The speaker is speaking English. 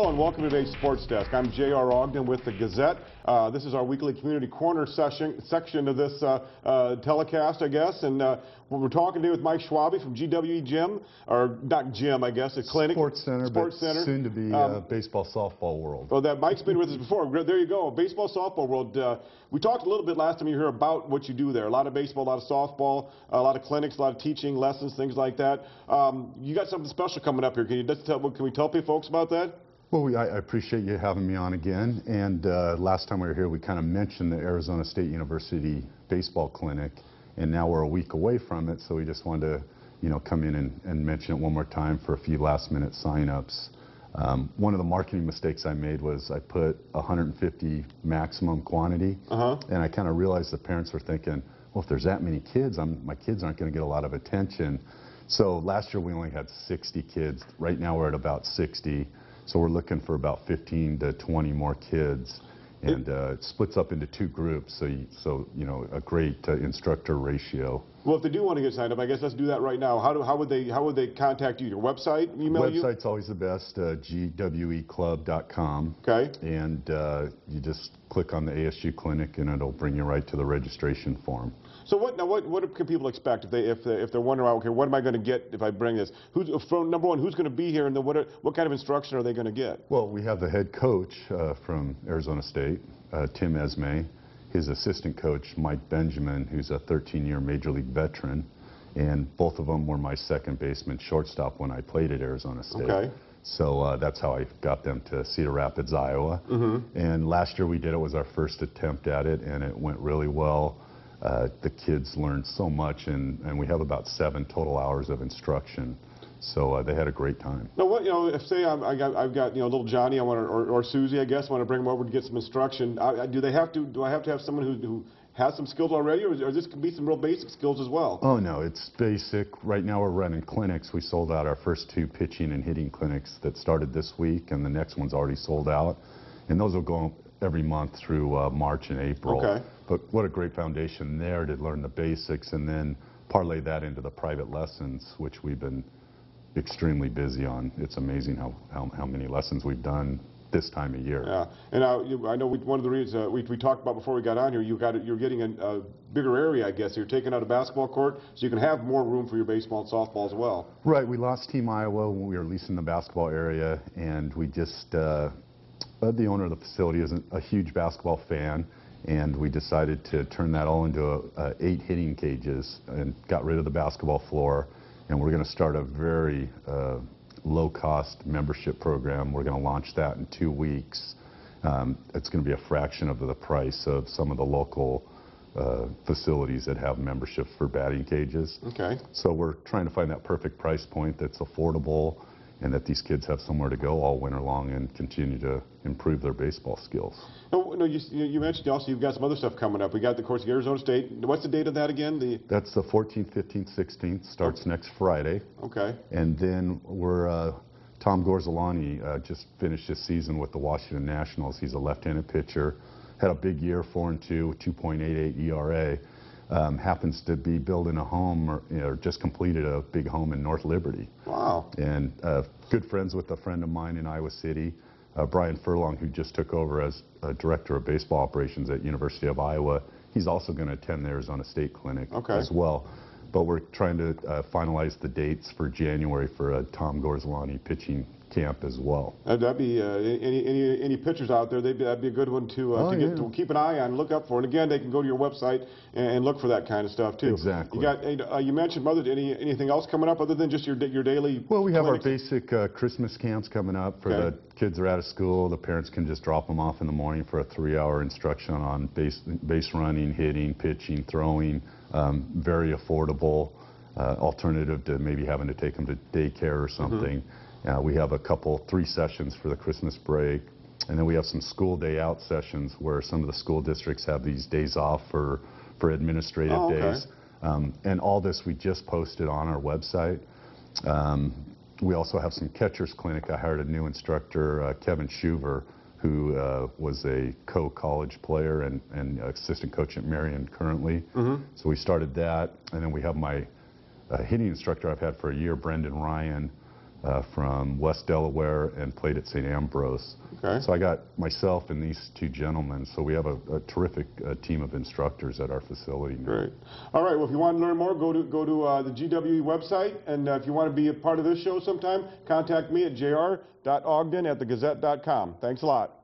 Hello and welcome to today's Sports Desk. I'm J.R. Ogden with the Gazette. This is our weekly community corner section of this telecast, I guess. And we're talking today with Mike Schwabe from GWE Gym, or not gym, I guess, a clinic. Sports Center, soon to be baseball, softball world. Well, that Mike's been with us before. There you go, baseball, softball world. We talked a little bit last time you heard about what you do there. A lot of baseball, a lot of softball, a lot of clinics, a lot of teaching, lessons, things like that. You got something special coming up here. Can we tell folks about that? Well, I appreciate you having me on again. And last time we were here, we kind of mentioned the Arizona State University baseball clinic, and now we're a week away from it, so we just wanted to, come in and mention it one more time for a few last-minute sign-ups. One of the marketing mistakes I made was I put 150 maximum quantity, and I kind of realized the parents were thinking, well, if there's that many kids, my kids aren't going to get a lot of attention. So last year we only had 60 kids. Right now we're at about 60. So we're looking for about 15 to 20 more kids, and it splits up into two groups, so a great instructor ratio. Well, if they do want to get signed up, I guess let's do that right now. How would they contact you? Your website, email you? Website's always the best, GWEclub.com. Okay. And you just click on the ASU clinic, and it'll bring you right to the registration form. So what can people expect if they're wondering, okay, what am I going to get if I bring this? Number one, who's going to be here, and then what kind of instruction are they going to get? Well, we have the head coach from Arizona State, Tim Esme. His assistant coach, Mike Benjamin, who's a 13-year Major League veteran, and both of them were my second baseman shortstop when I played at Arizona State. Okay. So that's how I got them to Cedar Rapids, Iowa. And last year we did it. Was our first attempt at it, and it went really well. The kids learned so much, and we have about 7 total hours of instruction. So they had a great time. Now, if say I've got little Johnny, or Susie, I guess, want to bring them over to get some instruction. Do I have to have someone who has some skills already, or this could be some real basic skills as well? Oh no, it's basic. Right now we're running clinics. We sold out our first 2 pitching and hitting clinics that started this week, and the next one's already sold out. And those will go every month through March and April. Okay. But what a great foundation there to learn the basics and then parlay that into the private lessons, which we've been extremely busy on. It's amazing how many lessons we've done this time of year. Yeah, and I know one of the reasons we talked about before we got on here, you're getting a bigger area, I guess. You're taking out a basketball court, so you can have more room for your baseball and softball as well. Right. We lost Team Iowa when we were leasing the basketball area, and we just the owner of the facility isn't a huge basketball fan, and we decided to turn that all into 8 hitting cages and got rid of the basketball floor. And we're going to start a very low-cost membership program. We're going to launch that in 2 weeks. It's going to be a fraction of the price of some of the local facilities that have memberships for batting cages. Okay. So we're trying to find that perfect price point that's affordable, and that these kids have somewhere to go all winter long and continue to improve their baseball skills. No, you mentioned also you've got some other stuff coming up. We got, of course, Arizona State. What's the date of that again? That's the 14th, 15th, 16th. Starts next Friday. Okay. And then we're Tom Gorzolani just finished his season with the Washington Nationals. He's a left-handed pitcher. Had a big year, 4-2, 2.88 ERA. Happens to be building a home, or just completed a big home in North Liberty. Wow. And good friends with a friend of mine in Iowa City, Brian Furlong, who just took over as Director of Baseball Operations at University of Iowa. He's also going to attend the Arizona State Clinic as well. But we're trying to finalize the dates for January for a Tom Gorzolani pitching camp as well. That'd be any pitchers out there. That'd be a good one to keep an eye on, look up for. And again, they can go to your website and look for that kind of stuff too. Exactly. You mentioned anything else coming up other than just your daily? Well, we have clinics? Our basic Christmas camps coming up for the kids are out of school. The parents can just drop them off in the morning for a 3-hour instruction on base running, hitting, pitching, throwing. Very affordable alternative to maybe having to take them to daycare or something. We have 3 sessions for the Christmas break, and then we have some school day out sessions where some of the school districts have these days off for administrative days. And all this we just posted on our website. We also have some catcher's clinic. I hired a new instructor, Kevin Shuver, who was a co-college player and assistant coach at Marion currently. So we started that, and then we have my hitting instructor I've had for a year, Brendan Ryan, from West Delaware and played at St. Ambrose. Okay. So I got myself and these two gentlemen, so we have a terrific team of instructors at our facility now. Great. All right, well, if you want to learn more, go to the GWE website, and if you want to be a part of this show sometime, contact me at jr.ogden@thegazette.com. Thanks a lot.